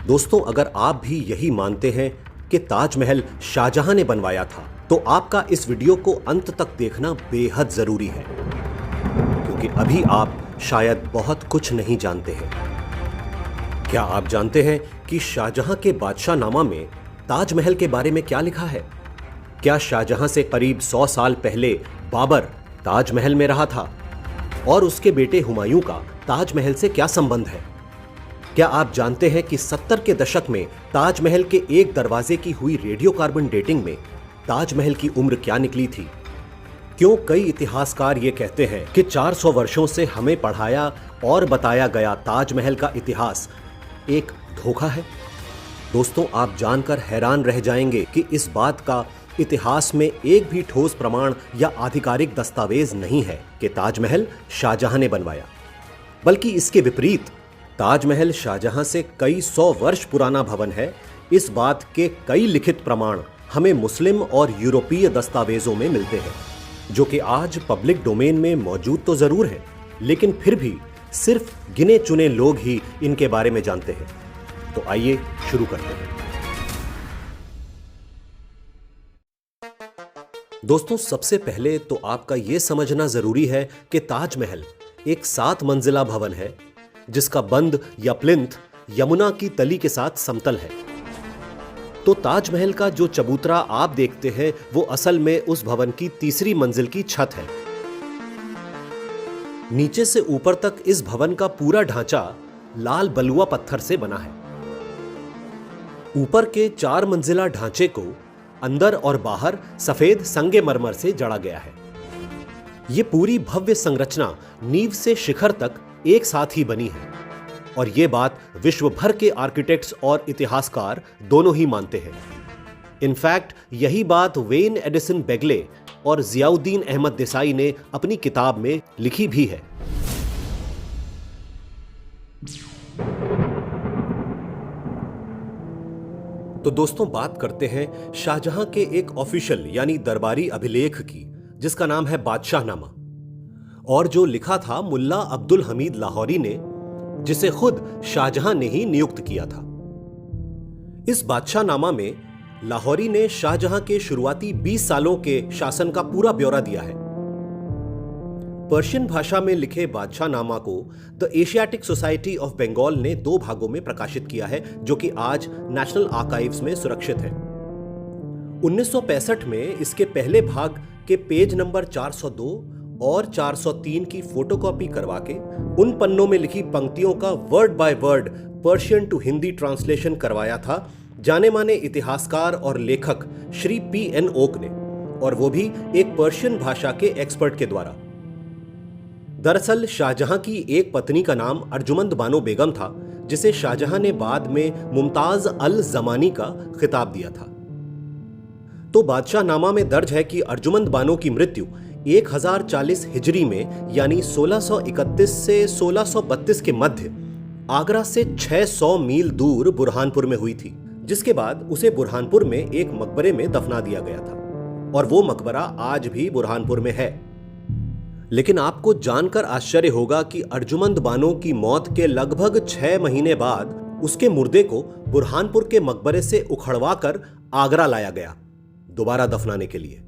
दोस्तों, अगर आप भी यही मानते हैं कि ताजमहल शाहजहां ने बनवाया था, तो आपका इस वीडियो को अंत तक देखना बेहद जरूरी है, क्योंकि अभी आप शायद बहुत कुछ नहीं जानते हैं। क्या आप जानते हैं कि शाहजहां के बादशाहनामा में ताजमहल के बारे में क्या लिखा है? क्या शाहजहां से करीब 100 साल पहले बाबर ताजमहल में रहा था और उसके बेटे हुमायूं का ताजमहल से क्या संबंध है? क्या आप जानते हैं कि 70 के दशक में ताजमहल के एक दरवाजे की हुई रेडियो कार्बन डेटिंग में ताजमहल की उम्र क्या निकली थी? क्यों कई इतिहासकार ये कहते हैं कि 400 वर्षों से हमें पढ़ाया और बताया गया ताजमहल का इतिहास एक धोखा है? दोस्तों, आप जानकर हैरान रह जाएंगे कि इस बात का इतिहास में एक भी ठोस प्रमाण या आधिकारिक दस्तावेज नहीं है कि ताजमहल शाहजहां ने बनवाया, बल्कि इसके विपरीत ताजमहल शाहजहां से कई 100 वर्ष पुराना भवन है। इस बात के कई लिखित प्रमाण हमें मुस्लिम और यूरोपीय दस्तावेजों में मिलते हैं, जो कि आज पब्लिक डोमेन में मौजूद तो जरूर हैं, लेकिन फिर भी सिर्फ गिने चुने लोग ही इनके बारे में जानते हैं। तो आइए शुरू करते हैं। दोस्तों, सबसे पहले तो आपका यह समझना जरूरी है कि ताजमहल एक 7 मंजिला भवन है, जिसका बंद या प्लिंथ यमुना की तली के साथ समतल है। तो ताजमहल का जो चबूतरा आप देखते हैं, वो असल में उस भवन की तीसरी मंजिल की छत है। नीचे से ऊपर तक इस भवन का पूरा ढांचा लाल बलुआ पत्थर से बना है। ऊपर के 4 मंजिला ढांचे को अंदर और बाहर सफेद संगमरमर से जड़ा गया है। यह पूरी भव्य संरचना नींव से शिखर तक एक साथ ही बनी है, और यह बात विश्व भर के आर्किटेक्ट्स और इतिहासकार दोनों ही मानते हैं। इनफैक्ट यही बात वेन एडिसन बेगले और जियाउद्दीन अहमद देसाई ने अपनी किताब में लिखी भी है। तो दोस्तों, बात करते हैं शाहजहां के एक ऑफिशियल यानी दरबारी अभिलेख की, जिसका नाम है बादशाहनामा, और जो लिखा था मुल्ला अब्दुल हमीद लाहौरी ने, जिसे खुद शाहजहां ने ही नियुक्त किया था। इस बादशाहनामा में लाहौरी ने शाहजहां के शुरुआती 20 सालों के शासन का पूरा ब्यौरा दिया है। पर्शियन भाषा में लिखे बादशाहनामा को the Asiatic Society of Bengal ने 2 भागों में प्रकाशित किया है, जो कि आज नेशनल आर्काइव्स में सुरक्षित है। 1965 में इसके पहले भाग के पेज नंबर 402 और 403 की फोटोकॉपी करवा के उन पन्नों में लिखी पंक्तियों का word by word Persian to Hindi translation करवाया था जाने माने इतिहासकार और लेखक श्री P.N. ओक ने, और वो भी एक पर्शियन भाषा के एक्सपर्ट के द्वारा। दरअसल शाहजहां की एक पत्नी का नाम अर्जुमंद बानो बेगम था, जिसे शाहजहां ने बाद में मुमताज अल जमानी का खिताब दिया था। तो बादशाहनामा में दर्ज है कि अर्जुमंद बानो की मृत्यु 1040 हिजरी में, यानी 1631 से 1632 के मध्य आगरा से 600 मील दूर बुरहानपुर में हुई थी, जिसके बाद उसे बुरहानपुर में एक मकबरे में दफना दिया गया था, और वो मकबरा आज भी बुरहानपुर में है। लेकिन आपको जानकर आश्चर्य होगा कि अर्जुमंद बानो की मौत के लगभग 6 महीने बाद उसके मुर्दे को बुरहानपुर के मकबरे से उखड़वा कर आगरा लाया गया दोबारा दफनाने के लिए।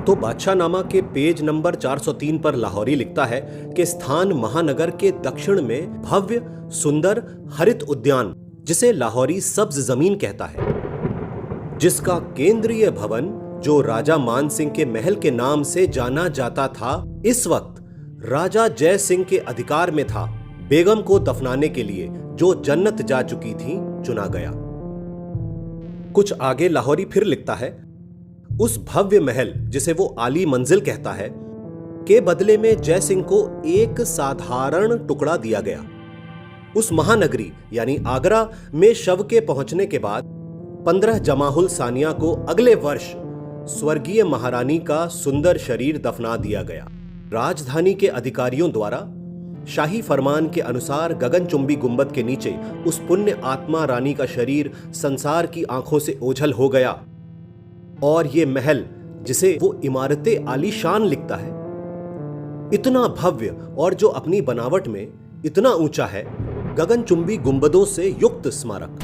तो बादशाहनामा के पेज नंबर 403 पर लाहौरी लिखता है कि स्थान महानगर के दक्षिण में भव्य सुंदर हरित उद्यान, जिसे लाहौरी सब्ज जमीन कहता है, जिसका केंद्रीय भवन जो राजा मान सिंह के महल के नाम से जाना जाता था, इस वक्त राजा जय सिंह के अधिकार में था, बेगम को दफनाने के लिए जो जन्नत जा चुकी थी चुना गया। कुछ आगे लाहौरी फिर लिखता है, उस भव्य महल, जिसे वो आली मंजिल कहता है, के बदले में जय सिंह को एक साधारण टुकड़ा दिया गया। उस महानगरी यानी आगरा में शव के पहुंचने के बाद 15 जमाहुल सानिया को अगले वर्ष स्वर्गीय महारानी का सुंदर शरीर दफना दिया गया। राजधानी के अधिकारियों द्वारा शाही फरमान के अनुसार गगनचुंबी गुंबद के नीचे उस पुण्य आत्मा रानी का शरीर संसार की आंखों से ओझल हो गया, और ये महल, जिसे वो इमारते आलीशान लिखता है, इतना भव्य और जो अपनी बनावट में इतना ऊंचा है गगनचुंबी गुंबदों से युक्त स्मारक।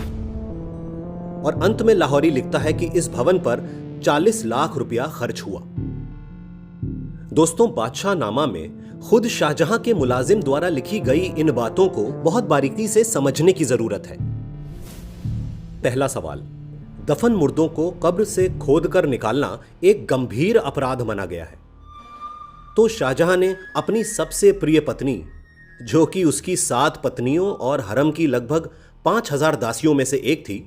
और अंत में लाहौरी लिखता है कि इस भवन पर 40 लाख रुपया खर्च हुआ। दोस्तों, बादशाहनामा में खुद शाहजहां के मुलाजिम द्वारा लिखी गई इन बातों को बहुत बारीकी से समझने की जरूरत है। पहला सवाल, दफन मुर्दों को कब्र से खोदकर निकालना एक गंभीर अपराध माना गया है। तो शाहजहां ने अपनी सबसे प्रिय पत्नी, जो कि उसकी 7 पत्नियों और हरम की लगभग 5000 दासियों में से एक थी,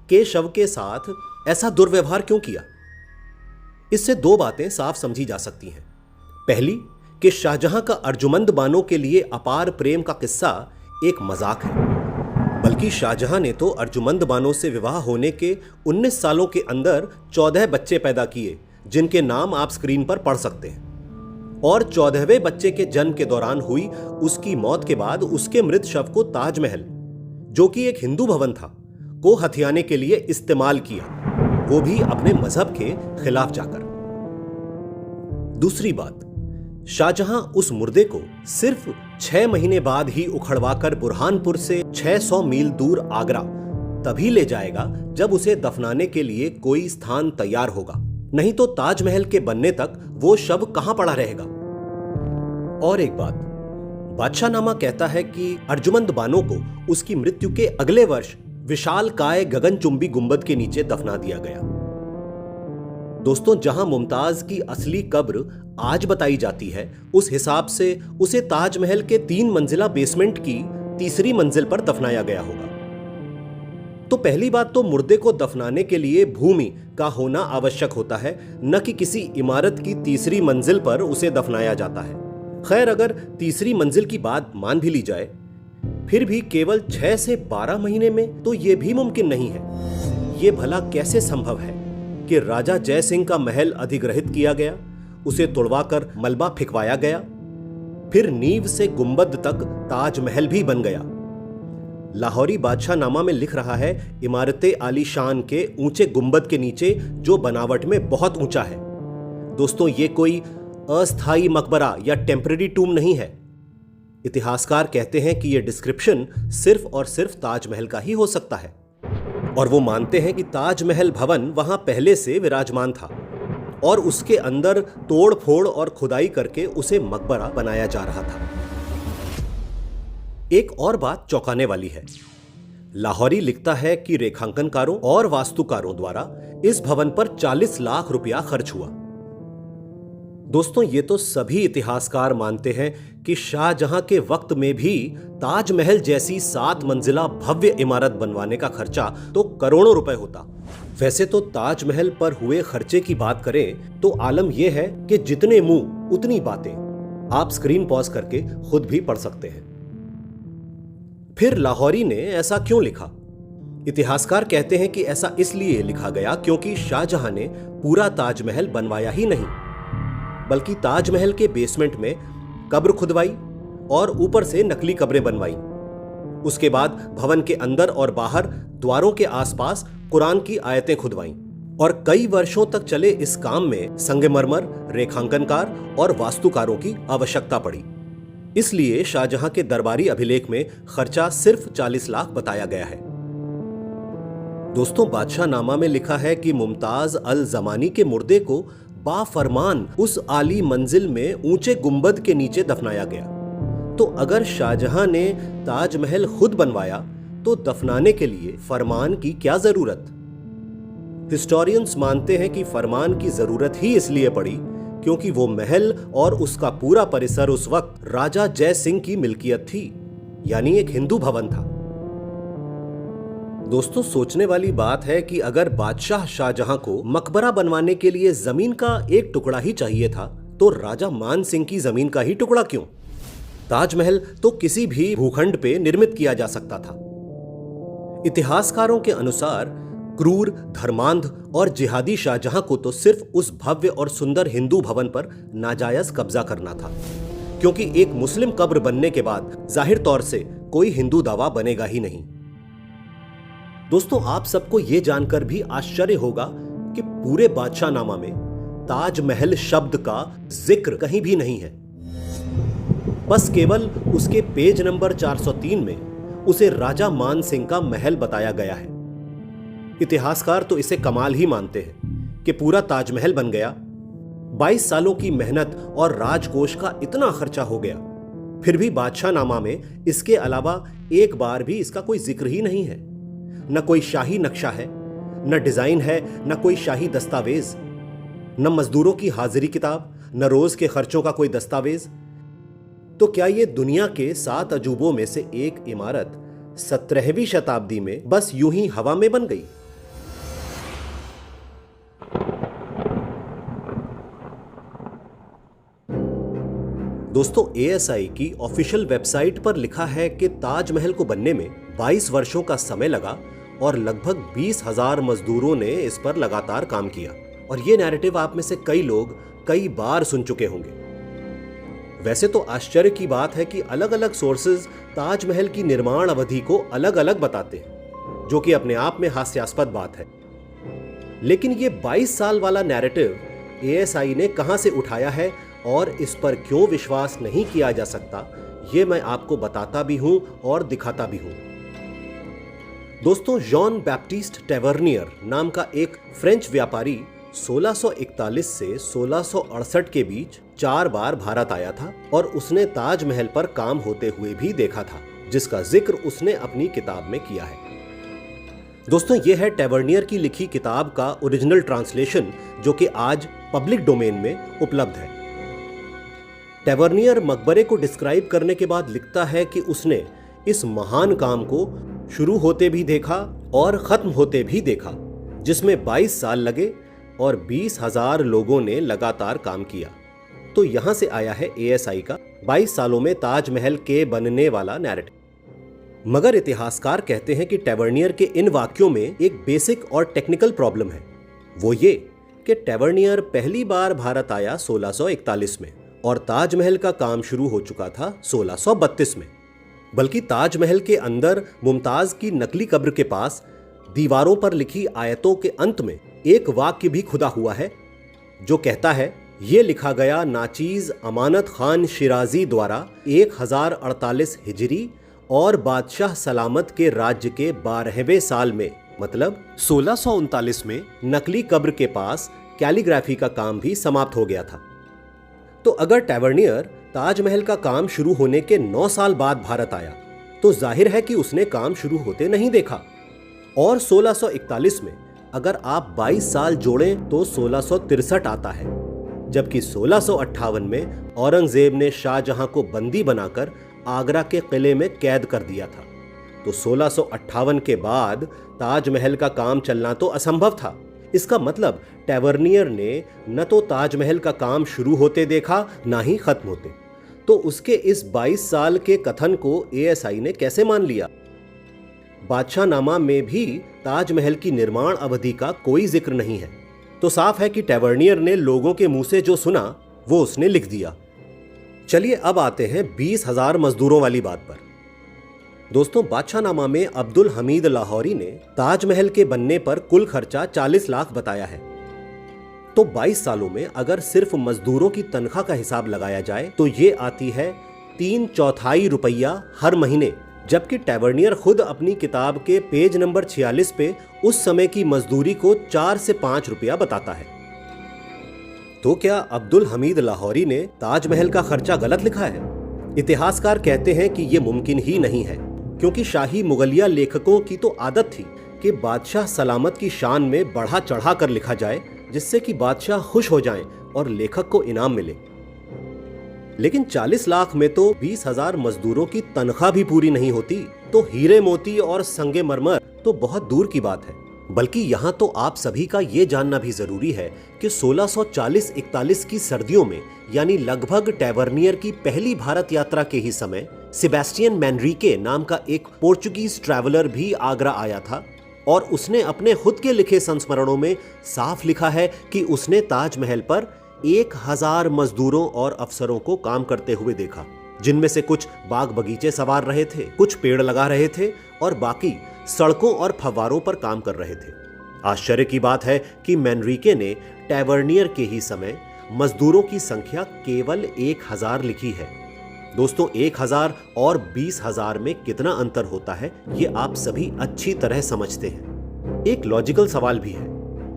के शव के साथ ऐसा दुर्व्यवहार क्यों किया? इससे 2 बातें साफ समझी जा सकती हैं। पहली, कि शाहजहां का अर्जुमंद बानो के लिए अपार प्रेम का किस्सा एक मजाक है, बल्कि शाहजहां ने तो अर्जुमंद बानो से विवाह होने के 19 सालों के अंदर 14 बच्चे पैदा किए, जिनके नाम आप स्क्रीन पर पढ़ सकते हैं। और 14वें बच्चे के जन्म के दौरान हुई उसकी मौत के बाद उसके मृत शव को ताजमहल, जो कि एक हिंदू भवन था, को हथियाने के लिए इस्तेमाल किया, वो भी अपने मजहब के खिलाफ जाकर। दूसरी बात, शाहजहां उस मुर्दे को सिर्फ 6 महीने बाद ही उखड़वाकर बुरहानपुर से 600 मील दूर आगरा तभी ले जाएगा जब उसे दफनाने के लिए कोई स्थान तैयार होगा, नहीं तो ताजमहल के बनने तक वो शव कहां पड़ा रहेगा। और एक बात, बादशाहनामा कहता है कि अर्जुमंद बानो को उसकी मृत्यु के अगले वर्ष विशालकाय गगनचुंबी गुंबद के नीचे दफना दिया गया। दोस्तों, जहां मुमताज की असली कब्र आज बताई जाती है, उस हिसाब से उसे ताजमहल के 3 मंजिला बेसमेंट की तीसरी मंजिल पर दफनाया गया होगा। तो पहली बात तो मुर्दे को दफनाने के लिए भूमि का होना आवश्यक होता है, न कि किसी इमारत की तीसरी मंजिल पर उसे दफनाया जाता है। खैर, अगर तीसरी मंजिल की बात मान भी ली जाए, फिर भी केवल 6 से 12 महीने में तो यह भी मुमकिन नहीं है। यह भला कैसे संभव है कि राजा जय सिंह का महल अधिग्रहित किया गया, उसे तोड़वाकर मलबा फेंकवाया गया, फिर नींव से गुंबद तक ताजमहल भी बन गया। लाहौरी बादशाहनामा में लिख रहा है, इमारते आलीशान के ऊंचे गुंबद के नीचे जो बनावट में बहुत ऊंचा है। दोस्तों, ये कोई अस्थाई मकबरा या टेम्पररी टूम नहीं है। इतिहासकार कहते हैं कि यह डिस्क्रिप्शन सिर्फ और सिर्फ ताजमहल का ही हो सकता है, और वो मानते हैं कि ताजमहल भवन वहां पहले से विराजमान था और उसके अंदर तोड़ फोड़ और खुदाई करके उसे मकबरा बनाया जा रहा था। एक और बात चौंकाने वाली है। लाहौरी लिखता है कि रेखांकनकारों और वास्तुकारों द्वारा इस भवन पर 40 लाख रुपया खर्च हुआ। दोस्तों, ये तो सभी इतिहासकार मानते हैं कि शाहजहां के वक्त में भी ताजमहल जैसी 7 मंजिला भव्य इमारत बनवाने का खर्चा तो करोड़ों रुपए होता। वैसे तो ताजमहल पर हुए खर्चे की बात करें तो आलम यह है कि जितने मुंह उतनी बातें। आप स्क्रीन पॉज करके खुद भी पढ़ सकते हैं। फिर लाहौरी ने ऐसा क्यों लिखा? इतिहासकार कहते हैं कि ऐसा इसलिए लिखा गया क्योंकि शाहजहां ने पूरा ताजमहल बनवाया ही नहीं, बल्कि ताजमहल के बेसमेंट में कब्र खुदवाई और ऊपर से नकली कब्रें बनवाई। उसके बाद भवन के अंदर और बाहर द्वारों के आसपास कुरान की आयतें खुदवाईं और कई वर्षों तक चले इस काम में संगमरमर, रेखांकनकार और वास्तुकारों की आवश्यकता पड़ी। इसलिए शाहजहां के दरबारी अभिलेख में खर्चा सिर्फ 40 लाख बताया गया है। दोस्तों, बादशाहनामा में लिखा है कि मुमताज अल जमानी के मुर्दे को बाफरमान उस आली मंजिल में ऊंचे गुंबद के नीचे दफनाया गया। तो अगर शाहजहां ने ताजमहल खुद बनवाया तो दफनाने के लिए फरमान की क्या जरूरत? हिस्टोरियंस मानते हैं कि फरमान की जरूरत ही इसलिए पड़ी क्योंकि वो महल और उसका पूरा परिसर उस वक्त राजा जय सिंह की मिल्कियत थी, यानी एक हिंदू भवन था। दोस्तों, सोचने वाली बात है कि अगर बादशाह शाहजहां को मकबरा बनवाने के लिए जमीन का एक टुकड़ा ही चाहिए था, तो राजा मान सिंह की जमीन का ही टुकड़ा क्यों? ताजमहल तो किसी भी भूखंड पे निर्मित किया जा सकता था। इतिहासकारों के अनुसार क्रूर, धर्मांध और जिहादी शाहजहां को तो सिर्फ उस भव्य और सुंदर हिंदू भवन पर नाजायज कब्जा करना था, क्योंकि एक मुस्लिम कब्र बनने के बाद जाहिर तौर से कोई हिंदू दावा बनेगा ही नहीं। दोस्तों, आप सबको यह जानकर भी आश्चर्य होगा कि पूरे बादशाहनामा में ताजमहल शब्द का जिक्र कहीं भी नहीं है। बस केवल उसके पेज नंबर 403 में उसे राजा मान सिंह का महल बताया गया है। इतिहासकार तो इसे कमाल ही मानते हैं कि पूरा ताजमहल बन गया। 22 सालों की मेहनत और राजकोष का इतना खर्चा हो गया, फिर भी बादशाहनामा में इसके अलावा एक बार भी इसका कोई जिक्र ही नहीं है। न कोई शाही नक्शा है, न डिजाइन है, न कोई शाही दस्तावेज, न मजदूरों की हाजिरी किताब, न रोज के खर्चों का कोई दस्तावेज। तो क्या ये दुनिया के 7 अजूबों में से एक इमारत 17वीं शताब्दी में बस यूं ही हवा में बन गई? दोस्तों, एएसआई की ऑफिशियल वेबसाइट पर लिखा है कि ताजमहल को बनने में 22 वर्षों का समय लगा और लगभग 20,000 मजदूरों ने इस पर लगातार काम किया। और ये नैरेटिव आप में से कई लोग कई बार सुन चुके होंगे। वैसे तो आश्चर्य की बात है कि अलग अलग सोर्सेज ताजमहल की निर्माण अवधि को अलग अलग बताते हैं, जो कि अपने आप में हास्यास्पद बात है। लेकिन ये 22 साल वाला नैरेटिव एएसआई ने कहां से उठाया है और इस पर क्यों विश्वास नहीं किया जा सकता, ये मैं आपको बताता भी हूं और दिखाता भी हूं। दोस्तों, जॉन बैप्टिस्ट टेवर्नियर नाम का एक फ्रेंच व्यापारी 1641 से 1668 के बीच 4 बार भारत आया था और उसने ताजमहल पर काम होते हुए भी देखा था, जिसका जिक्र उसने अपनी किताब में किया है। दोस्तों, यह है टेवर्नियर की लिखी किताब का ओरिजिनल ट्रांसलेशन, जो कि आज पब्लिक डोमेन में उपलब्ध है। टेवर्नियर मकबरे को डिस्क्राइब करने के बाद लिखता है कि उसने इस महान काम को शुरू होते भी देखा और खत्म होते भी देखा, जिसमें 22 साल लगे और 20,000 लोगों ने लगातार काम किया। तो यहां से आया है एएसआई का 22 सालों में ताजमहल के बनने वाला नैरेटिव। मगर इतिहासकार कहते हैं कि टेवर्नियर के इन वाक्यों में एक बेसिक और टेक्निकल प्रॉब्लम है। वो ये कि टेवर्नियर पहली बार भारत आया 1641 में और ताजमहल का काम शुरू हो चुका था 1632 में। बल्कि ताजमहल के अंदर मुमताज की नकली कब्र के पास दीवारों पर लिखी आयतों के अंत में एक वाक्य भी खुदा हुआ है, जो कहता है, ये लिखा गया नाचीज अमानत खान शिराजी द्वारा 1048 हिजरी और बादशाह सलामत के राज्य के 12वें साल में, मतलब 1639 में नकली कब्र के पास कैलीग्राफी का काम भी समाप्त हो गया था। तो अगर टेवर्नियर ताजमहल का काम शुरू होने के 9 साल बाद भारत आया, तो जाहिर है कि उसने काम शुरू होते नहीं देखा। और 1641 में अगर आप 22 साल जोड़ें तो 1663 आता है, जबकि 1658 में औरंगजेब ने शाहजहां को बंदी बनाकर आगरा के किले में कैद कर दिया था। तो 1658 के बाद ताजमहल का काम चलना तो असंभव था। इसका मतलब टेवर्नियर ने न तो ताजमहल का काम शुरू होते देखा, ना ही खत्म होते। तो उसके इस 22 साल के कथन को एएसआई ने कैसे मान लिया? बादशाहनामा में भी ताजमहल की निर्माण अवधि का कोई जिक्र नहीं है। तो साफ है कि टेवर्नियर ने लोगों के मुंह से जो सुना वो उसने लिख दिया। चलिए अब आते हैं 20,000 मजदूरों वाली बात पर। दोस्तों, बादशाहनामा में अब्दुल हमीद लाहौरी ने ताजमहल के बनने पर कुल खर्चा 40 लाख बताया है। तो 22 सालों में अगर सिर्फ मजदूरों की तनख्वाह का हिसाब लगाया जाए तो ये आती है 3/4 रुपया हर महीने, जबकि टेवर्नियर खुद अपनी किताब के पेज नंबर 46 पे उस समय की मजदूरी को 4 से 5 रुपया बताता है। तो क्या अब्दुल हमीद लाहौरी ने ताजमहल का खर्चा गलत लिखा है? इतिहासकार कहते हैं कि यह मुमकिन ही नहीं है, क्योंकि शाही मुगलिया लेखकों की तो आदत थी कि बादशाह सलामत की शान में बढ़ा चढ़ा कर लिखा जाए, जिससे कि बादशाह खुश हो जाएं और लेखक को इनाम मिले। लेकिन 40 लाख में तो 20,000 मजदूरों की तनख्वाह भी पूरी नहीं होती, तो हीरे मोती और संगे मरमर तो बहुत दूर की बात है। बल्कि यहाँ तो आप सभी का ये जानना भी जरूरी है कि 1640-41 की सर्दियों में, यानी लगभग टेवर्नियर की पहली भारत यात्रा के ही समय, सेबेस्टियन मैनरिके नाम का एक पोर्चुगीज ट्रैवलर भी आगरा आया था और उसने अपने खुद के लिखे संस्मरणों में साफ लिखा है कि उसने ताजमहल पर 1000 मजदूरों और अफसरों को काम करते हुए देखा, जिनमें से कुछ बाग बगीचे संवार रहे थे, कुछ पेड़ लगा रहे थे और बाकी सड़कों और फव्वारों पर काम कर रहे थे। आश्चर्य की बात है कि मैनरिके ने टेवर्नियर के ही समय मजदूरों की संख्या केवल 1000 लिखी है। दोस्तों 1000 और 20,000 में कितना अंतर होता है ये आप सभी अच्छी तरह समझते हैं। एक लॉजिकल सवाल भी है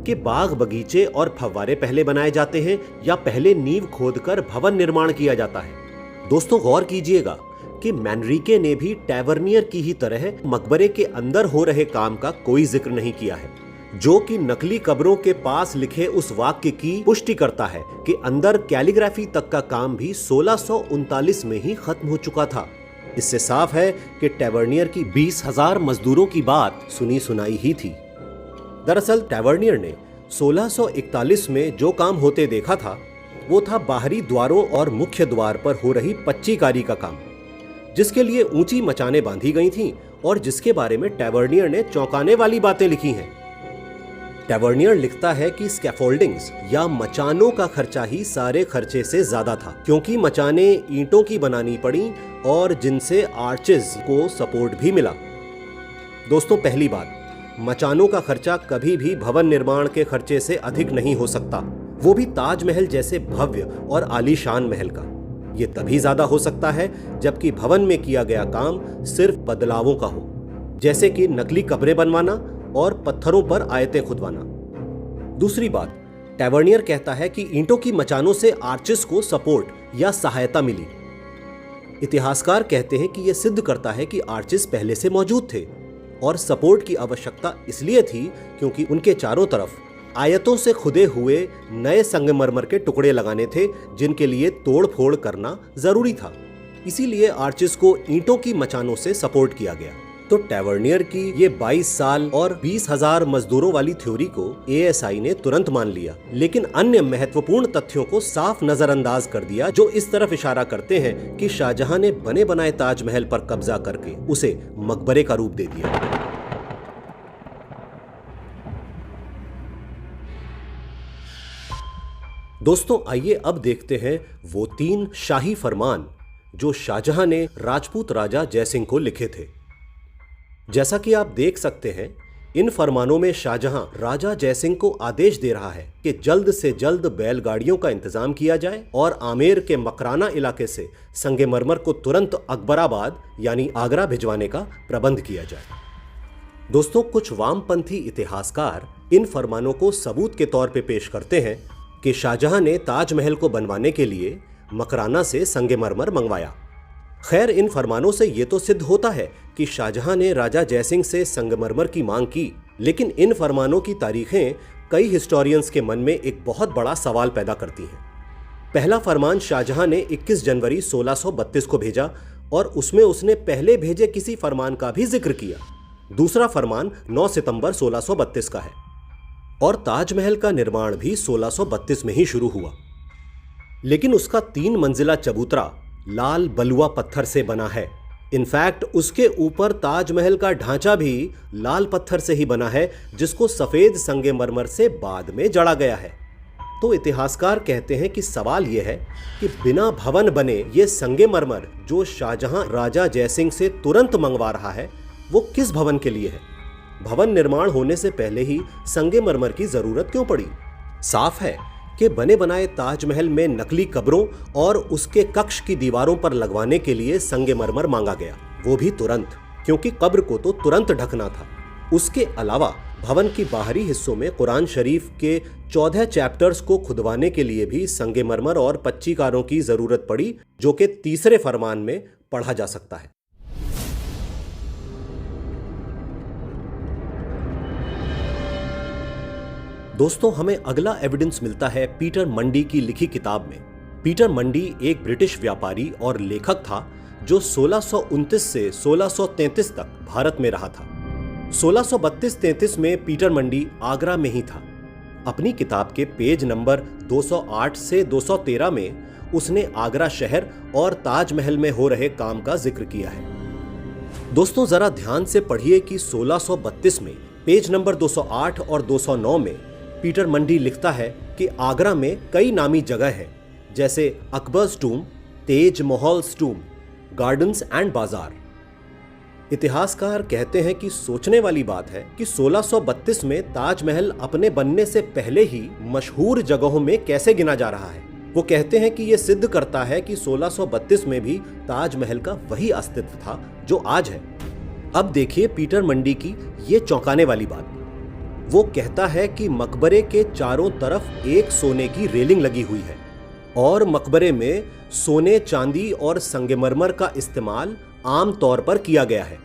कि बाग बगीचे और फव्वारे पहले बनाए जाते हैं या पहले नींव खोदकर भवन निर्माण किया जाता है। दोस्तों गौर कीजिएगा कि मैनरिके ने भी टैवर्नियर की ही तरह मकबरे के अंदर हो रहे काम का कोई जिक्र नहीं किया है, जो कि नकली कब्रों के पास लिखे उस वाक्य की पुष्टि करता है कि अंदर कैलीग्राफी तक का काम भी 1639 में ही खत्म हो चुका था। इससे साफ है कि टैवर्नियर की 20,000 मजदूरों की बात सुनी सुनाई ही थी। दरअसल टैवर्नियर ने 1641 में जो काम होते देखा था वो था बाहरी द्वारों और मुख्य द्वार पर हो रही पच्चीकारी का काम, जिसके लिए ऊंची मचाने बांधी गई थीं और जिसके बारे में टैवर्नियर ने चौंकाने वाली बातें लिखी हैं। टैवर्नियर लिखता है कि स्कैफोल्डिंग्स या मचानों का खर्चा ही सारे खर्चे से ज्यादा था, क्योंकि मचाने ईंटों की बनानी पड़ी और जिनसे आर्चेस को सपोर्ट भी मिला। दोस्तों पहली बात, मचानों का खर्चा कभी भी भवन निर्माण के खर्चे से अधिक नहीं हो सकता, वो भी ताजमहल जैसे भव्य और आलीशान महल का। ये तभी ज्यादा हो सकता है जबकि भवन में किया गया काम सिर्फ बदलावों का हो, जैसे कि नकली कब्रें बनवाना और पत्थरों पर आयतें खुदवाना। दूसरी बात, टैवर्नियर कहता है कि ईंटों की मचानों से आर्चेस को सपोर्ट या सहायता मिली। इतिहासकार कहते हैं कि यह सिद्ध करता है कि आर्चेस पहले से मौजूद थे और सपोर्ट की आवश्यकता इसलिए थी क्योंकि उनके चारों तरफ आयतों से खुदे हुए नए संगमरमर के टुकड़े लगाने थे, जिनके लिए तोड़ फोड़ करना जरूरी था। इसीलिए आर्चेस को ईंटों की मचानों से सपोर्ट किया गया। तो टैवर्नियर की ये 22 साल और 20,000 मजदूरों वाली थ्योरी को एएसआई ने तुरंत मान लिया, लेकिन अन्य महत्वपूर्ण तथ्यों को साफ नजरअंदाज कर दिया, जो इस तरफ इशारा करते हैं कि शाहजहां ने बने बनाए ताजमहल पर कब्जा करके उसे मकबरे का रूप दे दिया। दोस्तों आइए अब देखते हैं वो 3 शाही फरमान जो शाहजहां ने राजपूत राजा जयसिंह को लिखे थे। जैसा कि आप देख सकते हैं, इन फरमानों में शाहजहां राजा जयसिंह को आदेश दे रहा है कि जल्द से जल्द बैलगाड़ियों का इंतजाम किया जाए और आमेर के मकराना इलाके से संगमरमर को तुरंत अकबराबाद यानी आगरा भिजवाने का प्रबंध किया जाए। दोस्तों कुछ वामपंथी इतिहासकार इन फरमानों को सबूत के तौर पर पेश करते हैं कि शाहजहां ने ताजमहल को बनवाने के लिए मकराना से संगमरमर मंगवाया। खैर इन फरमानों से यह तो सिद्ध होता है कि शाहजहां ने राजा जयसिंह से संगमरमर की मांग की, लेकिन इन फरमानों की तारीखें कई हिस्टोरियंस के मन में एक बहुत बड़ा सवाल पैदा करती हैं। पहला फरमान शाहजहां ने 21 जनवरी 1632 को भेजा और उसमें उसने पहले भेजे किसी फरमान का भी जिक्र किया। दूसरा फरमान 9 सितंबर 1632 का है और ताजमहल का निर्माण भी 1632 में ही शुरू हुआ, लेकिन उसका 3 मंजिला चबूतरा लाल बलुआ पत्थर से बना है। इनफैक्ट उसके ऊपर ताजमहल का ढांचा भी लाल पत्थर से ही बना है, जिसको सफेद संगमरमर से बाद में जड़ा गया है। तो इतिहासकार कहते हैं कि सवाल यह है कि बिना भवन बने ये संगमरमर जो शाहजहां राजा जयसिंह से तुरंत मंगवा रहा है वो किस भवन के लिए है? भवन निर्माण होने से पहले ही संगमरमर की जरूरत क्यों पड़ी? साफ है कि बने बनाए ताजमहल में नकली कब्रों और उसके कक्ष की दीवारों पर लगवाने के लिए संगमरमर मांगा गया, वो भी तुरंत, क्योंकि कब्र को तो तुरंत ढकना था। उसके अलावा भवन की बाहरी हिस्सों में कुरान शरीफ के 14 चैप्टर्स को खुदवाने के लिए भी संगमरमर और पच्चीकारों की जरूरत पड़ी, जो कि तीसरे फरमान में पढ़ा जा सकता है। दोस्तों हमें अगला एविडेंस मिलता है पीटर मंडी की लिखी किताब में। पीटर मंडी एक ब्रिटिश व्यापारी और लेखक था जो 1629 से 1633 तक भारत में रहा था। 1632-33 में पीटर मंडी आगरा में ही था। अपनी किताब के पेज नंबर 208 से 213 में उसने आगरा शहर और ताजमहल में हो रहे काम का जिक्र किया है। दोस्तों जरा ध्यान से पढ़िए कि 1632 में पेज नंबर 208 और 209 में पीटर मंडी लिखता है कि आगरा में कई नामी जगह है, जैसे अकबर्स टूम, तेज महल्स टूम, गार्डन्स एंड बाजार। इतिहासकार कहते हैं कि सोचने वाली बात है कि 1632 में ताजमहल अपने बनने से पहले ही मशहूर जगहों में कैसे गिना जा रहा है। वो कहते हैं कि यह सिद्ध करता है कि 1632 में भी ताजमहल का वही अस्तित्व था जो आज है। अब देखिए पीटर मंडी की ये चौंकाने वाली बात। वो कहता है कि मकबरे के चारों तरफ एक सोने की रेलिंग लगी हुई है और मकबरे में सोने, चांदी और संगमरमर का इस्तेमाल आम तौर पर किया गया है।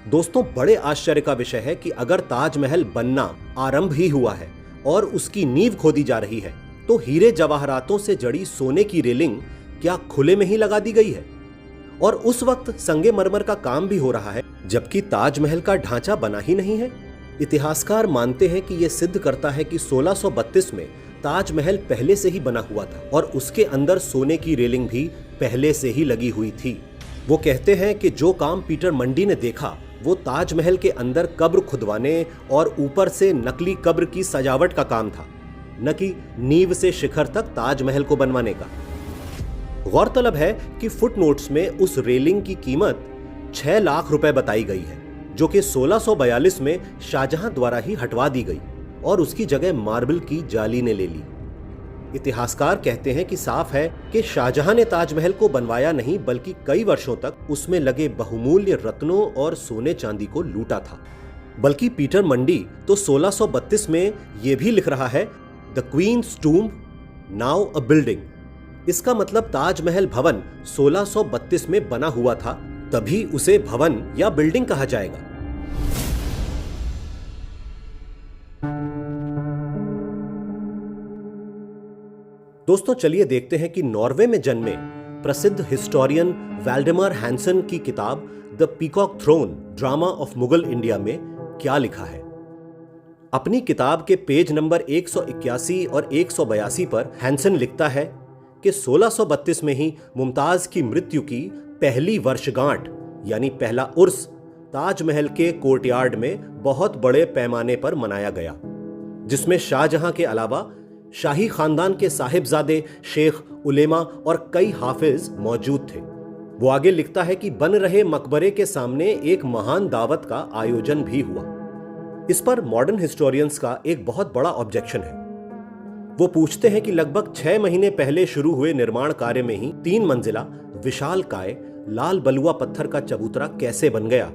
दोस्तों, बड़े आश्चर्य का विषय है कि अगर ताजमहल बनना आरंभ ही हुआ है और उसकी नींव खोदी जा रही है, तो हीरे जवाहरातों से जड़ी सोने की रेलिंग क्या खुले में ही लगा दी गई है? और उस वक्त संगमरमर का काम भी हो रहा है, जबकि ताजमहल का ढांचा बना ही नहीं है। इतिहासकार मानते हैं कि यह सिद्ध करता है कि 1632 में ताजमहल पहले से ही बना हुआ था और उसके अंदर सोने की रेलिंग भी पहले से ही लगी हुई थी। वो कहते हैं कि जो काम पीटर मंडी ने देखा वो ताजमहल के अंदर कब्र खुदवाने और ऊपर से नकली कब्र की सजावट का काम था, न कि नींव से शिखर तक ताजमहल को बनवाने का। गौरतलब है कि फुटनोट्स में उस रेलिंग की कीमत 6 लाख रुपए बताई गई है, जो कि 1642 में शाहजहां द्वारा ही हटवा दी गई और उसकी जगह मार्बल की जाली ने ले ली। इतिहासकार कहते हैं कि साफ है कि शाहजहां ने ताजमहल को बनवाया नहीं, बल्कि कई वर्षों तक उसमें लगे बहुमूल्य रत्नों और सोने चांदी को लूटा था। बल्कि पीटर मंडी तो 1632 में यह भी लिख रहा है, the queen's tomb now a building. इसका मतलब ताजमहल भवन 1632 में बना हुआ था, तभी उसे भवन या बिल्डिंग कहा जाएगा। दोस्तों, चलिए देखते हैं कि नॉर्वे में जन्मे प्रसिद्ध हिस्टोरियन वैल्डेमर हैंसन की किताब the Peacock Throne drama of Mughal India में क्या लिखा है। अपनी किताब के पेज नंबर 181 और 182 पर हैंसन लिखता है कि 1632 में ही मुमताज की मृत्यु की पहली वर्षगांठ यानी पहला उर्स ताजमहल के कोर्टयार्ड में बहुत बड़े पैमाने पर मनाया गया, जिसमें शाहजहां के अलावा शाही खानदान के साहिबजादे, शेख, उलेमा और कई हाफिज मौजूद थे। वो आगे लिखता है कि बन रहे मकबरे के सामने एक महान दावत का आयोजन भी हुआ। इस पर मॉडर्न हिस्टोरियंस का एक बहुत बड़ा ऑब्जेक्शन है। वो पूछते हैं कि लगभग 6 महीने पहले शुरू हुए निर्माण कार्य में ही 3 मंजिला विशालकाय लाल बलुआ पत्थर का चबूतरा कैसे बन गया।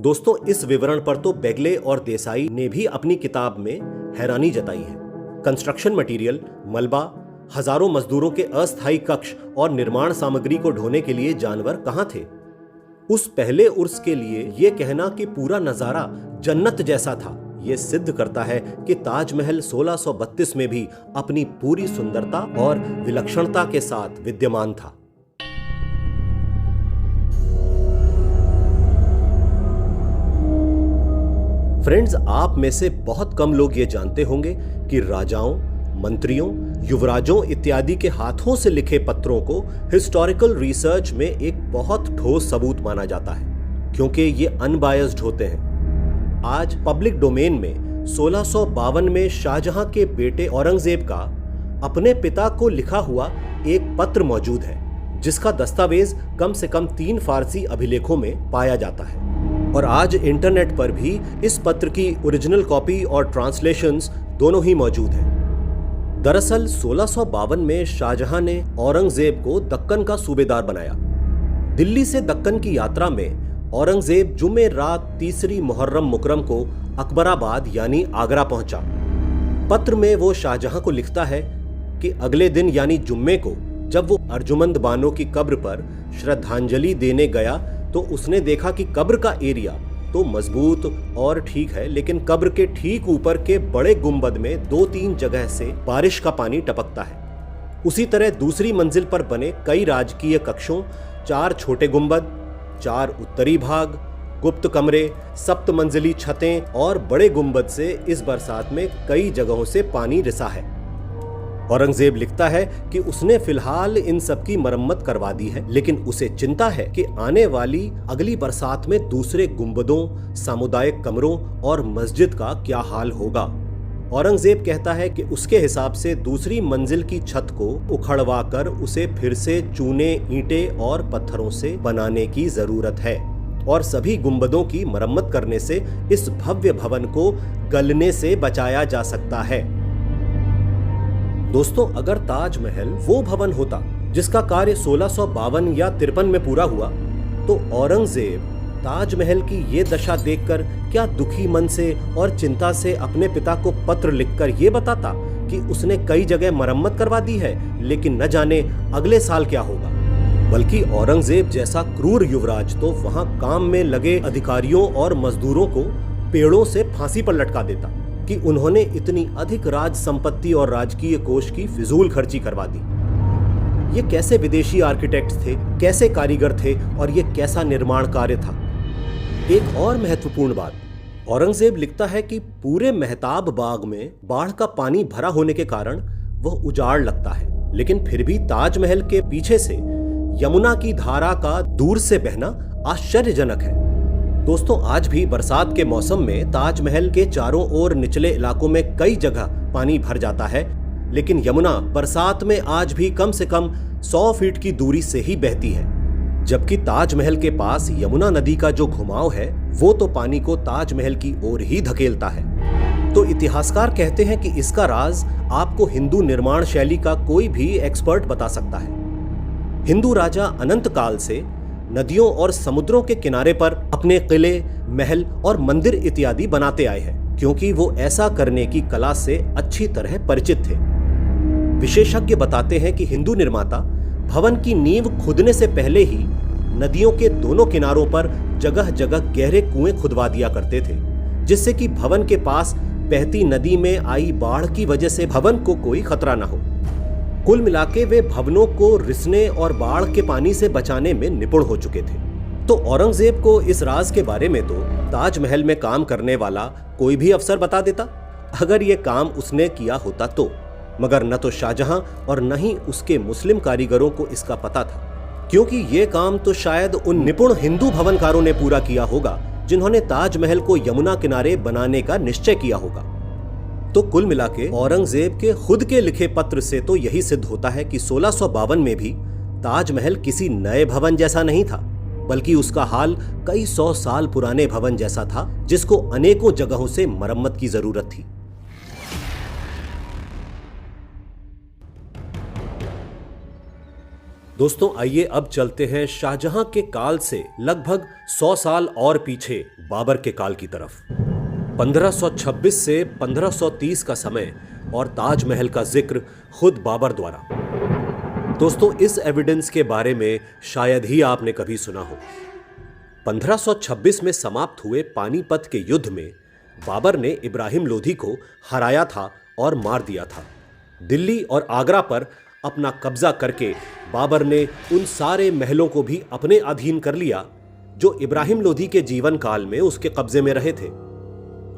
दोस्तों, इस विवरण पर तो बेगले और देसाई ने भी अपनी किताब में हैरानी जताई है। कंस्ट्रक्शन मटेरियल, मलबा, हजारों मजदूरों के अस्थायी कक्ष और निर्माण सामग्री को ढोने के लिए जानवर कहां थे? उस पहले उर्स के लिए यह कहना कि पूरा नजारा जन्नत जैसा था, यह सिद्ध करता है कि ताजमहल 1632 में भी अपनी पूरी सुंदरता और विलक्षणता के साथ विद्यमान था। फ्रेंड्स, आप में से बहुत कम लोग ये जानते होंगे कि राजाओं, मंत्रियों, युवराजों इत्यादि के हाथों से लिखे पत्रों को हिस्टोरिकल रिसर्च में एक बहुत ठोस सबूत माना जाता है, क्योंकि ये अनबायस्ड होते हैं। आज पब्लिक डोमेन में 1652 में शाहजहां के बेटे औरंगजेब का अपने पिता को लिखा हुआ एक पत्र मौजूद है, जिसका दस्तावेज कम से कम 3 फारसी अभिलेखों में पाया जाता है। और आज इंटरनेट पर भी इस पत्र की ओरिजिनल कॉपी और ट्रांसलेशंस दोनों ही मौजूद हैं। दरअसल 1652 में शाहजहां ने औरंगजेब को दक्कन का सूबेदार बनाया। दिल्ली से दक्कन की यात्रा में औरंगजेब जुमे रात 3 मुहर्रम मुकरम को अकबराबाद यानी आगरा पहुंचा। पत्र में वो शाहजहां को लिखता है कि अगले दिन यानी जुम्मे को जब वो अर्जुमंद बानो की कब्र पर श्रद्धांजलि देने गया तो उसने देखा कि कब्र का एरिया तो मजबूत और ठीक है, लेकिन कब्र के ठीक ऊपर के बड़े गुंबद में 2-3 जगह से बारिश का पानी टपकता है। उसी तरह दूसरी मंजिल पर बने कई राजकीय कक्षों, 4 छोटे गुंबद, 4 उत्तरी भाग, गुप्त कमरे, सप्त मंजिली छतें और बड़े गुंबद से इस बरसात में कई जगहों से पानी रिसा है। औरंगजेब लिखता है कि उसने फिलहाल इन सब की मरम्मत करवा दी है, लेकिन उसे चिंता है कि आने वाली अगली बरसात में दूसरे गुंबदों, सामुदायिक कमरों और मस्जिद का क्या हाल होगा। औरंगजेब कहता है कि उसके हिसाब से दूसरी मंजिल की छत को उखड़वाकर उसे फिर से चूने, ईंटें और पत्थरों से बनाने की जरूरत है और सभी गुंबदों की मरम्मत करने से इस भव्य भवन को गलने से बचाया जा सकता है। दोस्तों, अगर ताजमहल वो भवन होता जिसका कार्य 1652 या 53 में पूरा हुआ, तो औरंगजेब ताजमहल की ये दशा देखकर क्या दुखी मन से और चिंता से अपने पिता को पत्र लिखकर ये बताता कि उसने कई जगह मरम्मत करवा दी है, लेकिन न जाने अगले साल क्या होगा। बल्कि औरंगजेब जैसा क्रूर युवराज तो वहां काम में लगे अधिकारियों और मजदूरों को पेड़ों से फांसी पर लटका देता कि उन्होंने इतनी अधिक राज संपत्ति और राजकीय कोष की फिजूल खर्ची करवा दी। ये कैसे विदेशी आर्किटेक्ट्स थे, कैसे कारीगर थे और ये कैसा निर्माण कार्य था। एक और महत्वपूर्ण बात, औरंगजेब लिखता है कि पूरे मेहताब बाग में बाढ़ का पानी भरा होने के कारण वह उजाड़ लगता है, लेकिन फिर भी ताजमहल के पीछे से यमुना की धारा का दूर से बहना आश्चर्यजनक है। दोस्तों, आज भी बरसात के मौसम में ताजमहल के चारों ओर निचले इलाकों में कई जगह पानी भर जाता है, लेकिन यमुना बरसात में आज भी कम से कम 100 फीट की दूरी से ही बहती है। जबकि ताजमहल के पास यमुना नदी का जो घुमाव है वो तो पानी को ताजमहल की ओर ही धकेलता है। तो इतिहासकार कहते हैं कि इसका राज आपको हिंदू निर्माण शैली का कोई भी एक्सपर्ट बता सकता है। हिंदू राजा अनंत काल से नदियों और समुद्रों के किनारे पर अपने किले, महल और मंदिर इत्यादि बनाते आए हैं, क्योंकि वो ऐसा करने की कला से अच्छी तरह परिचित थे। विशेषज्ञ बताते हैं कि हिंदू निर्माता भवन की नींव खुदने से पहले ही नदियों के दोनों किनारों पर जगह जगह गहरे कुएं खुदवा दिया करते थे, जिससे कि भवन के पास बहती नदी में आई बाढ़ की वजह से भवन को कोई खतरा न हो। कुल मिलाके वे भवनों को रिसने और बाढ़ के पानी से बचाने में निपुण हो चुके थे। तो औरंगजेब को इस राज के बारे में तो ताजमहल में काम करने वाला कोई भी अफसर बता देता, अगर ये काम उसने किया होता तो। मगर न तो शाहजहां और न ही उसके मुस्लिम कारीगरों को इसका पता था, क्योंकि ये काम तो शायद उन निपुण हिंदू भवनकारों ने पूरा किया होगा जिन्होंने ताजमहल को यमुना किनारे बनाने का निश्चय किया होगा। तो कुल मिलाके औरंगजेब के खुद के लिखे पत्र से तो यही सिद्ध होता है कि 1652 में भी ताजमहल किसी नए भवन जैसा नहीं था, बल्कि उसका हाल कई 100 साल पुराने भवन जैसा था, जिसको अनेकों जगहों से मरम्मत की जरूरत थी। दोस्तों, आइए अब चलते हैं शाहजहां के काल से लगभग 100 साल और पीछे बाबर के काल की तरफ। 1526 से 1530 का समय और ताजमहल का जिक्र खुद बाबर द्वारा। दोस्तों, इस एविडेंस के बारे में शायद ही आपने कभी सुना हो। 1526 में समाप्त हुए पानीपत के युद्ध में बाबर ने इब्राहिम लोधी को हराया था और मार दिया था। दिल्ली और आगरा पर अपना कब्जा करके बाबर ने उन सारे महलों को भी अपने अधीन कर लिया जो इब्राहिम लोधी के जीवन काल में उसके कब्जे में रहे थे।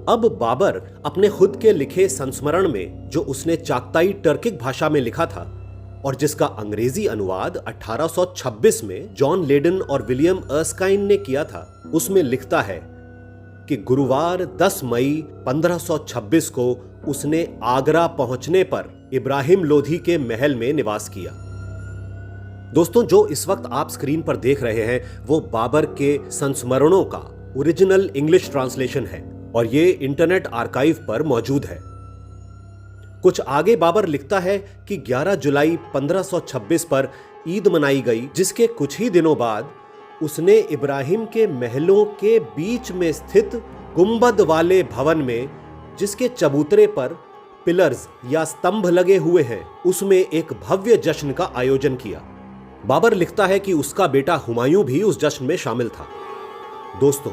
अब बाबर अपने खुद के लिखे संस्मरण में, जो उसने चागताई टर्किक भाषा में लिखा था और जिसका अंग्रेजी अनुवाद 1826 में जॉन लेडन और विलियम अर्स्काइन ने किया था, उसमें लिखता है कि गुरुवार 10 मई 1526 को उसने आगरा पहुंचने पर इब्राहिम लोधी के महल में निवास किया। दोस्तों, जो इस वक्त आप स्क्रीन पर देख रहे हैं वो बाबर के संस्मरणों का ओरिजिनल इंग्लिश ट्रांसलेशन है और ये इंटरनेट आर्काइव पर मौजूद है। कुछ आगे बाबर लिखता है कि 11 जुलाई 1526 पर ईद मनाई गई, जिसके कुछ ही दिनों बाद उसने इब्राहिम के महलों के बीच में स्थित गुंबद वाले भवन में, जिसके चबूतरे पर पिलर्स या स्तंभ लगे हुए हैं, उसमें एक भव्य जश्न का आयोजन किया। बाबर लिखता है कि उसका बेटा हुमायूं भी उस जश्न में शामिल था। दोस्तों,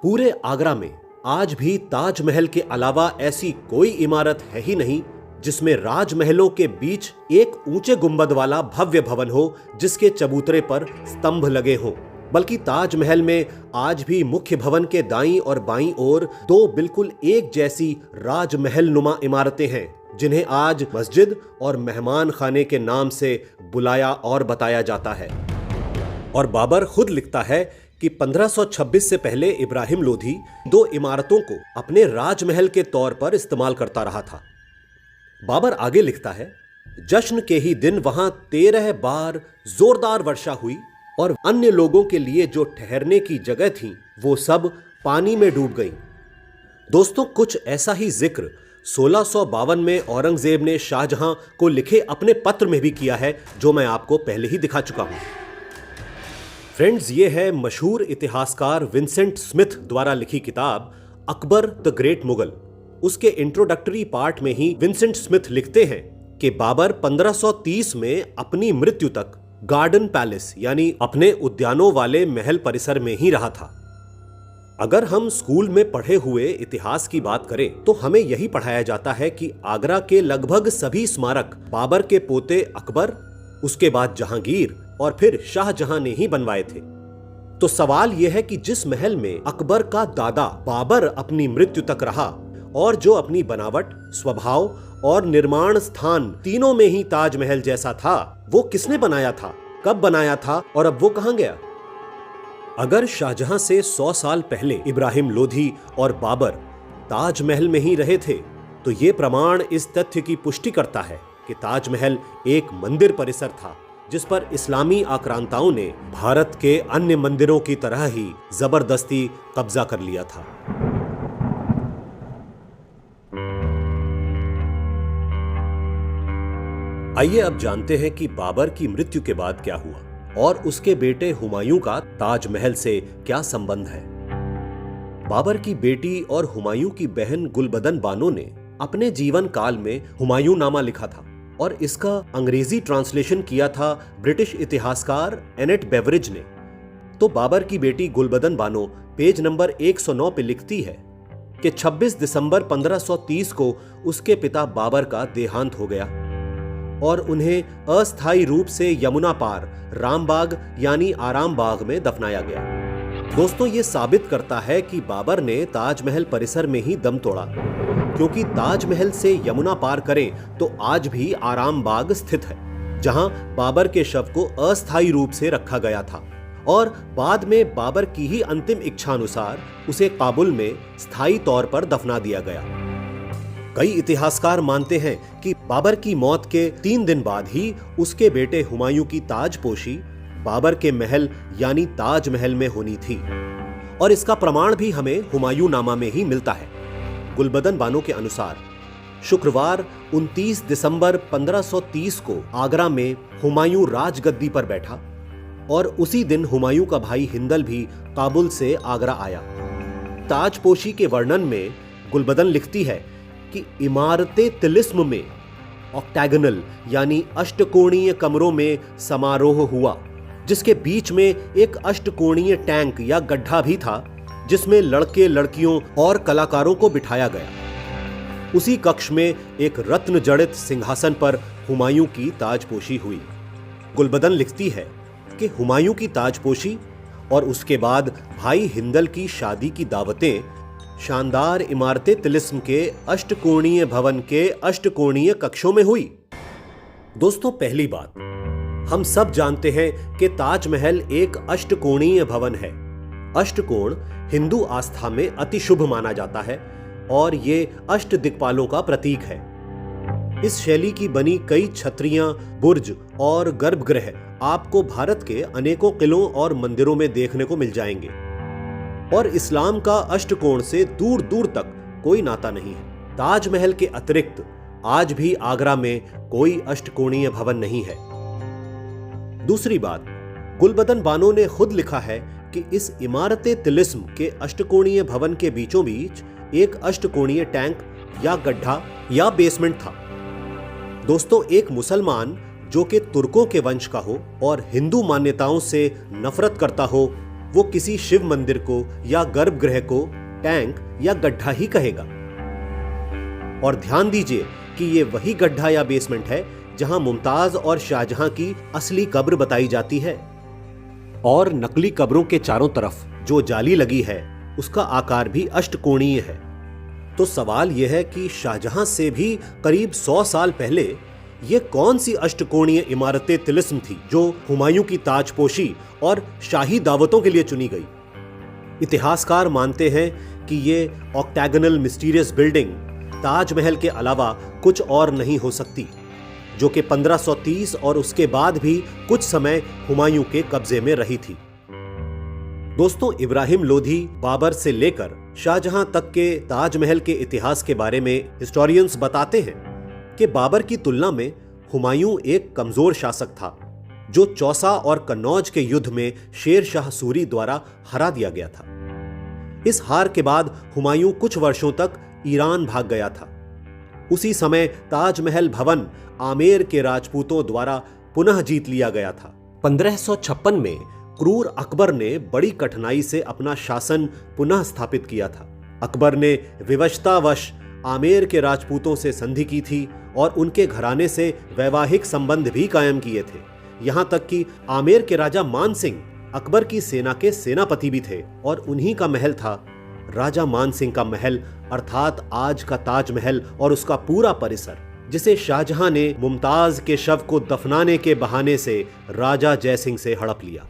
पूरे आगरा में आज भी ताजमहल के अलावा ऐसी कोई इमारत है ही नहीं जिसमें राजमहलों के बीच एक ऊंचे गुंबद वाला भव्य भवन हो जिसके चबूतरे पर स्तंभ लगे हों। बल्कि ताजमहल में आज भी मुख्य भवन के दाईं और बाईं ओर 2 बिल्कुल एक जैसी राजमहल नुमा इमारतें हैं, जिन्हें आज मस्जिद और मेहमान खाने के नाम से बुलाया और बताया जाता है। और बाबर खुद लिखता है कि 1526 से पहले इब्राहिम लोधी 2 इमारतों को अपने राजमहल के तौर पर इस्तेमाल करता रहा था। बाबर आगे लिखता है, जश्न के ही दिन वहां 13 बार जोरदार वर्षा हुई और अन्य लोगों के लिए जो ठहरने की जगह थी वो सब पानी में डूब गई। दोस्तों, कुछ ऐसा ही जिक्र 1652 में औरंगजेब ने शाहजहां को लिखे अपने पत्र में भी किया है, जो मैं आपको पहले ही दिखा चुका हूं। फ्रेंड्स, ये है मशहूर इतिहासकार विंसेंट स्मिथ द्वारा लिखी किताब अकबर द ग्रेट मुगल। उसके इंट्रोडक्टरी पार्ट में ही विंसेंट स्मिथ लिखते हैं कि बाबर 1530 में अपनी मृत्यु तक गार्डन पैलेस यानी अपने उद्यानों वाले महल परिसर में ही रहा था। अगर हम स्कूल में पढ़े हुए इतिहास की बात करें तो हमें यही पढ़ाया जाता है कि आगरा के लगभग सभी स्मारक बाबर के पोते अकबर, उसके बाद जहांगीर और फिर शाहजहां ने ही बनवाए थे। तो सवाल यह है कि जिस महल में अकबर का दादा बाबर अपनी मृत्यु तक रहा और जो अपनी बनावट, स्वभाव और निर्माण स्थान तीनों में ही ताजमहल जैसा था, वो किसने बनाया था, कब बनाया था और अब वो कहां गया? अगर शाहजहां से 100 साल पहले इब्राहिम लोधी और बाबर ताजमहल में ही रहे थे, तो ये प्रमाण इस तथ्य की पुष्टि करता है कि ताजमहल एक मंदिर परिसर था जिस पर इस्लामी आक्रांताओं ने भारत के अन्य मंदिरों की तरह ही जबरदस्ती कब्जा कर लिया था। आइए अब जानते हैं कि बाबर की मृत्यु के बाद क्या हुआ और उसके बेटे हुमायूं का ताजमहल से क्या संबंध है। बाबर की बेटी और हुमायूं की बहन गुलबदन बानो ने अपने जीवन काल में हुमायूं नामा लिखा था और इसका अंग्रेजी ट्रांसलेशन किया था ब्रिटिश इतिहासकार एनेट बेवरिज ने। तो बाबर की बेटी गुलबदन बानो पेज नंबर 109 पे लिखती है कि 26 दिसंबर 1530 को उसके पिता बाबर का देहांत हो गया और उन्हें अस्थायी रूप से यमुना पार रामबाग यानी आराम बाग में दफनाया गया। दोस्तों, ये साबित करता है कि बाबर ने ताजमहल परिसर में ही दम तोड़ा, क्योंकि ताजमहल से यमुना पार करें तो आज भी आराम बाग स्थित है, जहां बाबर के शव को अस्थायी रूप से रखा गया था और बाद में बाबर की ही अंतिम इच्छा अनुसार उसे काबुल में स्थायी तौर पर दफना दिया गया। कई इतिहासकार मानते हैं कि बाबर की मौत के 3 दिन बाद ही उसके बेटे हुमायूं की ताजपोशी बाबर के महल यानी ताजमहल में होनी थी और इसका प्रमाण भी हमें हुमायूं नामा में ही मिलता है। गुलबदन बानो के अनुसार शुक्रवार 29 दिसंबर 1530 को आगरा में हुमायूं राजगद्दी पर बैठा और उसी दिन हुमायूं का भाई हिंदल भी काबुल से आगरा आया। ताजपोशी के वर्णन में गुलबदन लिखती है कि इमारते तिलिस्म में ऑक्टैगनल यानी अष्टकोणीय कमरों में समारोह हुआ, जिसके बीच में एक अष्टकोणीय टैंक या गड्ढा भी था जिसमें लड़के लड़कियों और कलाकारों को बिठाया गया। उसी कक्ष में एक रत्न जड़ित सिंहासन पर हुमायूं की ताजपोशी हुई। गुलबदन लिखती है कि हुमायूं की ताजपोशी और उसके बाद भाई हिंदल की शादी की दावतें शानदार इमारते तिलिस्म के अष्टकोणीय भवन के अष्टकोणीय कक्षों में हुई। दोस्तों, पहली बात, हम सब जानते हैं कि ताजमहल एक अष्टकोणीय भवन है। अष्टकोण हिंदू आस्था में अति शुभ माना जाता है और ये अष्ट दिक्पालों का प्रतीक है। इस शैली की बनी कई छतरियां, बुर्ज और गर्भगृह आपको भारत के अनेकों किलों और मंदिरों में देखने को मिल जाएंगे और इस्लाम का अष्टकोण से दूर दूर तक कोई नाता नहीं है। ताजमहल के अतिरिक्त आज भी आगरा में कोई अष्टकोणीय भवन नहीं है। दूसरी बात, गुलबदन बानो ने खुद लिखा है कि इस इमारते तिलिस्म के अष्टकोणीय भवन के बीचों बीच एक अष्टकोणीय टैंक या गड्ढा या बेसमेंट था। दोस्तों, एक मुसलमान जो कि तुर्कों के वंश का हो और हिंदू मान्यताओं से नफरत करता हो, वो किसी शिव मंदिर को या गर्भगृह को टैंक या गड्ढा ही कहेगा। और ध्यान दीजिए कि ये वही गड्ढा या बेसमेंट है जहां मुमताज और शाहजहां की असली कब्र बताई जाती है और नकली कब्रों के चारों तरफ जो जाली लगी है उसका आकार भी अष्टकोणीय है। तो सवाल यह है कि शाहजहां से भी करीब 100 साल पहले ये कौन सी अष्टकोणीय इमारतें तिलिस्म थी जो हुमायूं की ताजपोशी और शाही दावतों के लिए चुनी गई। इतिहासकार मानते हैं कि ये ऑक्टैगनल मिस्टीरियस बिल्डिंग ताजमहल के अलावा कुछ और नहीं हो सकती, जो कि 1530 और उसके बाद भी कुछ समय हुमायूं के कब्जे में रही थी। दोस्तों, इब्राहिम लोधी, बाबर से लेकर शाहजहां तक के ताजमहल के इतिहास के बारे में हिस्टोरियंस बताते हैं कि बाबर की तुलना में हुमायूं एक कमजोर शासक था जो चौसा और कन्नौज के युद्ध में शेर शाह सूरी द्वारा हरा दिया गया था। इस हार के बाद हुमायूं कुछ वर्षों तक ईरान भाग गया था। उसी समय ताजमहल भवन आमेर के राजपूतों द्वारा पुनः जीत लिया गया था। 1556 में क्रूर अकबर ने बड़ी कठिनाई से अपना शासन पुनः स्थापित किया था। अकबर ने विवशतावश आमेर के राजपूतों से संधि की थी और उनके घराने से वैवाहिक संबंध भी कायम किए थे। यहां तक कि आमेर के राजा मान सिंह अकबर की सेना के सेनापति भी थे और उन्हीं का महल था राजा मान सिंह का महल, अर्थात आज का ताजमहल और उसका पूरा परिसर, जिसे शाहजहां ने मुमताज के शव को दफनाने के बहाने से राजा जयसिंह से हड़प लिया।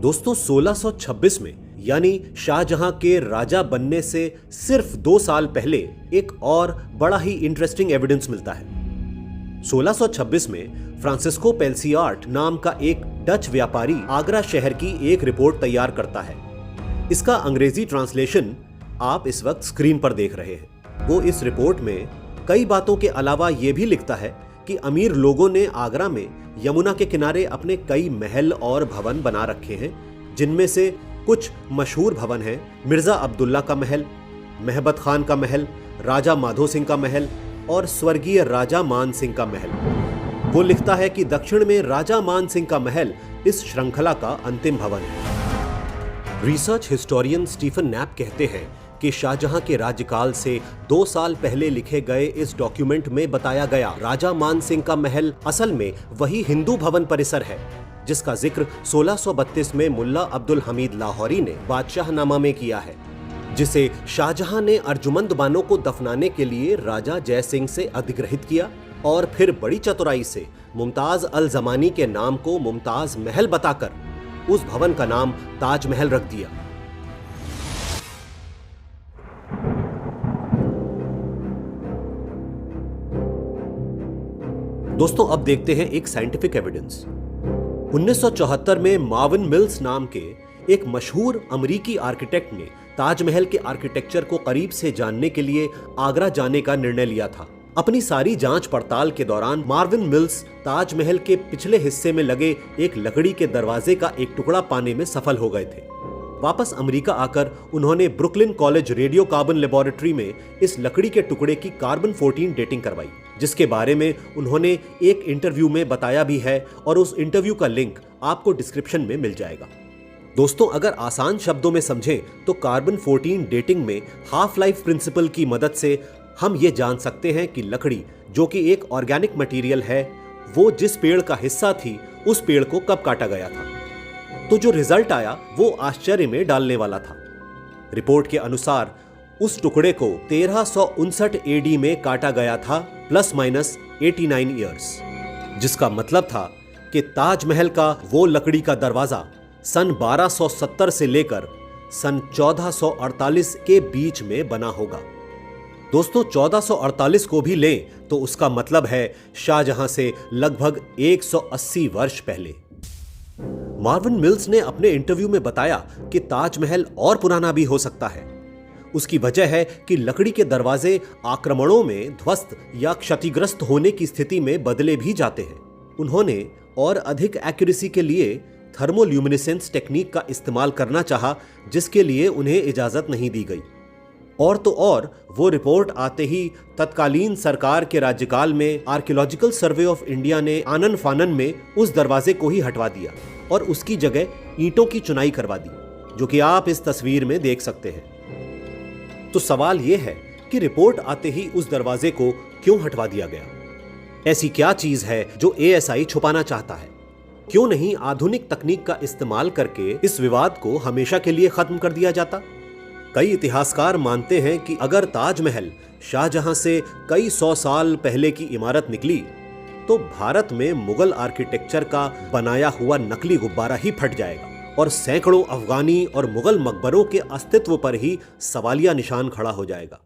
दोस्तों, 1626 में यानी शाहजहां के राजा बनने से सिर्फ 2 साल पहले एक और बड़ा ही इंटरेस्टिंग एविडेंस मिलता है। 1626 में फ्रांसिस्को पेल्सियार्ट नाम का एक डच व्यापारी आगरा शहर की एक रिपोर्ट तैयार करता है। इसका अंग्रेजी ट्रांसलेशन आप इस वक्त स्क्रीन पर देख रहे हैं। वो इस रिपोर्ट में कई बातों के अलावा ये भी लिखता है कि अमीर लोगों ने आगरा में यमुना के किनारे अपने कई महल और भवन बना रखे हैं, जिनमें से कुछ मशहूर भवन हैं मिर्जा अब्दुल्ला का महल, महबत खान का महल, राजा माधो सिंह का महल और स्वर्गीय राजा मान सिंह का महल। वो लिखता है कि दक्षिण में राजा मान सिंह का महल इस श्रृंखला का अंतिम भवन है। रिसर्च हिस्टोरियन स्टीफन नैप कहते हैं कि शाहजहां के राज्यकाल से 2 साल पहले लिखे गए इस डॉक्यूमेंट में बताया गया राजा मान सिंह का महल असल में वही हिंदू भवन परिसर है जिसका जिक्र 1632 में मुल्ला अब्दुल हमीद लाहौरी ने बादशाहनामा में किया है, जिसे शाहजहां ने अर्जुमंद बानो को दफनाने के लिए राजा जय सिंह से अधिग्रहित किया और फिर बड़ी चतुराई से मुमताज अल जमानी के नाम को मुमताज महल बताकर उस भवन का नाम ताजमहल रख दिया। दोस्तों, अब देखते हैं एक साइंटिफिक एविडेंस। 1974 में मार्विन मिल्स नाम के एक मशहूर अमेरिकी आर्किटेक्ट ने ताजमहल के आर्किटेक्चर को करीब से जानने के लिए आगरा जाने का निर्णय लिया था। अपनी सारी जांच पड़ताल के दौरान मार्विन मिल्स ताजमहल के पिछले हिस्से में लगे एक लकड़ी के दरवाजे का एक टुकड़ा पाने में सफल हो गए थे। वापस अमेरिका आकर उन्होंने Brooklyn college radio carbon laboratory में इस लकड़ी के टुकड़े की कार्बन 14 डेटिंग करवाई, जिसके बारे में उन्होंने एक इंटरव्यू में बताया भी है और उस इंटरव्यू का लिंक आपको डिस्क्रिप्शन में मिल जाएगा। दोस्तों, अगर आसान शब्दों में समझें तो कार्बन 14 डेटिंग में हाफ लाइफ प्रिंसिपल की मदद से हम ये जान सकते हैं कि लकड़ी, जो कि एक ऑर्गेनिक मटेरियल है, वो जिस पेड़ का हिस्सा थी उस पेड़ को कब काटा गया था। तो जो रिजल्ट आया वो आश्चर्य में डालने वाला था। रिपोर्ट के अनुसार उस टुकड़े को 1359 एडी में काटा गया था, प्लस माइनस 89 ईयर्स, जिसका मतलब था कि ताजमहल का वो लकड़ी का दरवाजा सन 1270 से लेकर सन 1448 के बीच में बना होगा। दोस्तों, 1448 को भी लें तो उसका मतलब है शाहजहां से लगभग 180 वर्ष पहले। मार्विन मिल्स ने अपने इंटरव्यू में बताया कि ताजमहल और पुराना भी हो सकता है। उसकी वजह है कि लकड़ी के दरवाजे आक्रमणों में ध्वस्त या क्षतिग्रस्त होने की स्थिति में बदले भी जाते हैं। उन्होंने और अधिक एक्यूरेसी के लिए थर्मोल्यूमिनेसेंस टेक्निक का इस्तेमाल करना चाहा, जिसके लिए उन्हें इजाजत नहीं दी गई। और तो और वो रिपोर्ट आते ही तत्कालीन सरकार के राज्यकाल में आर्कियोलॉजिकल सर्वे ऑफ इंडिया ने आनन फानन में उस दरवाजे को ही हटवा दिया और उसकी जगह ईंटों की चुनाई करवा दी, जो कि आप इस तस्वीर में देख सकते हैं। तो सवाल यह है कि रिपोर्ट आते ही उस दरवाजे को क्यों हटवा दिया गया? ऐसी क्या चीज है जो एएसआई छुपाना चाहता है? क्यों नहीं आधुनिक तकनीक का इस्तेमाल करके इस विवाद को हमेशा के लिए खत्म कर दिया जाता? कई इतिहासकार मानते हैं कि अगर ताजमहल शाहजहां से कई 100 साल पहले की इमारत निकली तो भारत में मुगल आर्किटेक्चर का बनाया हुआ नकली गुब्बारा ही फट जाएगा और सैकड़ों अफगानी और मुगल मकबरों के अस्तित्व पर ही सवालिया निशान खड़ा हो जाएगा।